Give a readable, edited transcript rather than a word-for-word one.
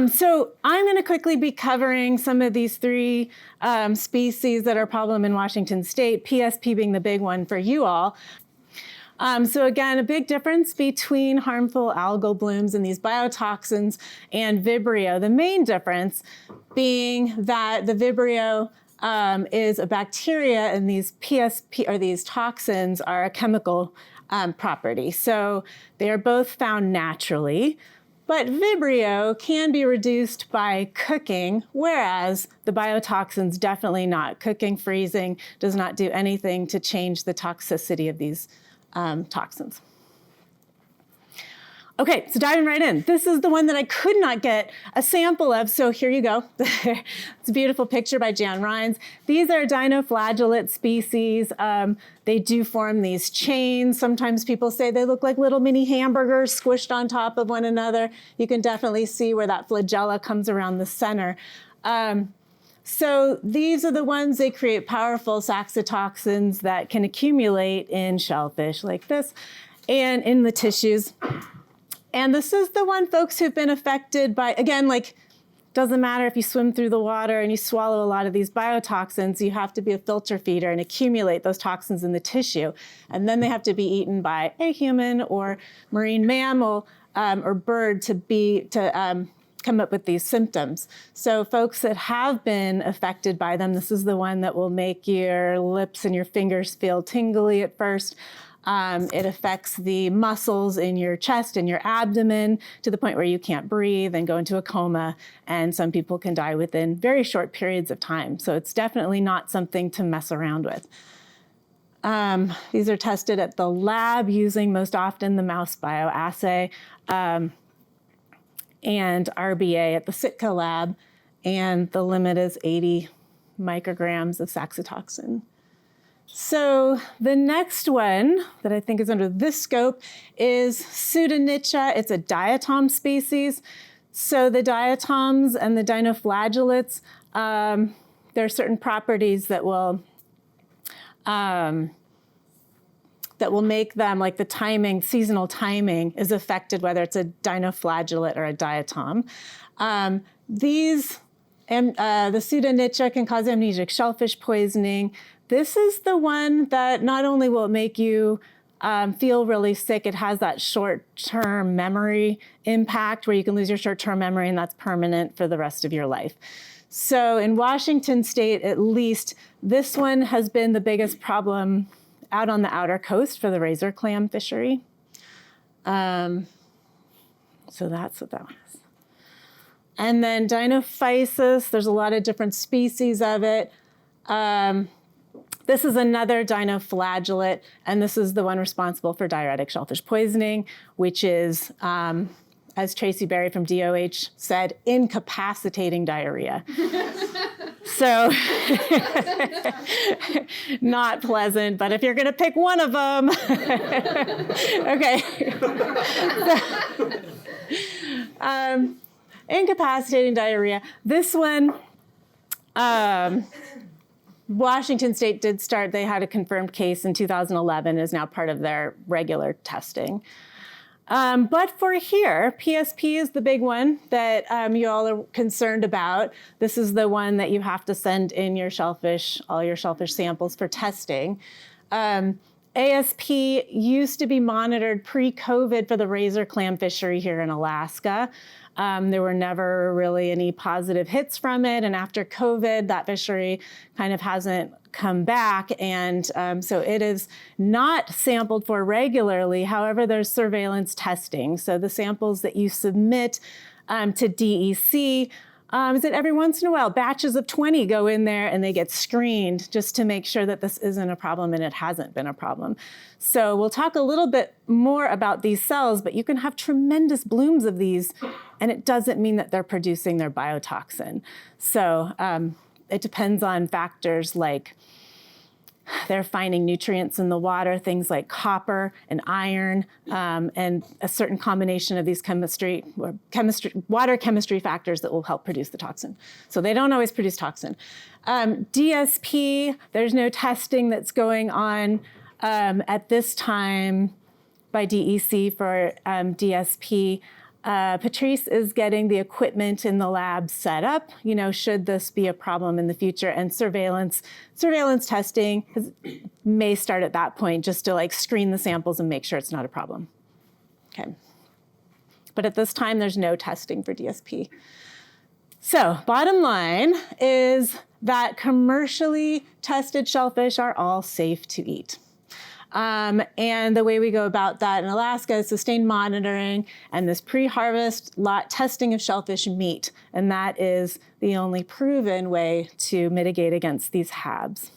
So I'm going to quickly be covering some of these three species that are a problem in Washington State, PSP being the big one for you all. So again, a big difference between harmful algal blooms and these biotoxins and Vibrio. The main difference being that the Vibrio is a bacteria and these PSP or these toxins are a chemical property. So they are both found naturally. But Vibrio can be reduced by cooking, whereas the biotoxins definitely not. Cooking, freezing does not do anything to change the toxicity of these toxins. Okay, so diving right in. This is the one that I could not get a sample of, so here you go. It's a beautiful picture by Jan Rines. These are dinoflagellate species. They do form these chains. Sometimes people say they look like little mini hamburgers squished on top of one another. You can definitely see where that flagella comes around the center. So these are the ones, they create powerful saxitoxins that can accumulate in shellfish like this and in the tissues. And this is the one folks who've been affected by, again, like, doesn't matter if you swim through the water and you swallow a lot of these biotoxins, you have to be a filter feeder and accumulate those toxins in the tissue. And then they have to be eaten by a human or marine mammal or bird to come up with these symptoms. So folks that have been affected by them, this is the one that will make your lips and your fingers feel tingly at first. It affects the muscles in your chest and your abdomen to the point where you can't breathe and go into a coma, and some people can die within very short periods of time. So it's definitely not something to mess around with. These are tested at the lab using most often the mouse bioassay and RBA at the Sitka lab, and the limit is 80 micrograms of saxitoxin. So the next one that I think is under this scope is Pseudonycha. It's a diatom species. So the diatoms and the dinoflagellates, there are certain properties that will make them, like the timing, seasonal timing is affected whether it's a dinoflagellate or a diatom. The Pseudonycha can cause amnesic shellfish poisoning. This is the one that not only will it make you feel really sick, it has that short-term memory impact where you can lose your short-term memory and that's permanent for the rest of your life. So in Washington State, at least, this one has been the biggest problem out on the outer coast for the razor clam fishery. So that's what that one is. And then Dinophysis, there's a lot of different species of it. This is another dinoflagellate, and this is the one responsible for diuretic shellfish poisoning, which is, as Tracy Berry from DOH said, incapacitating diarrhea. So not pleasant, but if you're going to pick one of them, okay. Incapacitating diarrhea. This one, Washington State did start, they had a confirmed case in 2011, is now part of their regular testing. But for here, PSP is the big one that you all are concerned about. This is the one that you have to send in your shellfish, all your shellfish samples for testing. ASP used to be monitored pre-COVID for the razor clam fishery here in Alaska. There were never really any positive hits from it. And after COVID, that fishery kind of hasn't come back. And so it is not sampled for regularly. However, there's surveillance testing. So the samples that you submit to DEC, is that every once in a while, batches of 20 go in there and they get screened just to make sure that this isn't a problem, and it hasn't been a problem. So we'll talk a little bit more about these cells, but you can have tremendous blooms of these, and it doesn't mean that they're producing their biotoxin. So it depends on factors like they're finding nutrients in the water, things like copper and iron, and a certain combination of these water chemistry factors that will help produce the toxin. So they don't always produce toxin. DSP, there's no testing that's going on at this time by DEC for DSP. Patrice is getting the equipment in the lab set up, should this be a problem in the future, and surveillance testing may start at that point just to screen the samples and make sure it's not a problem. Okay. But at this time, there's no testing for DSP. So bottom line is that commercially tested shellfish are all safe to eat. And the way we go about that in Alaska is sustained monitoring and this pre-harvest lot testing of shellfish meat. And that is the only proven way to mitigate against these HABs.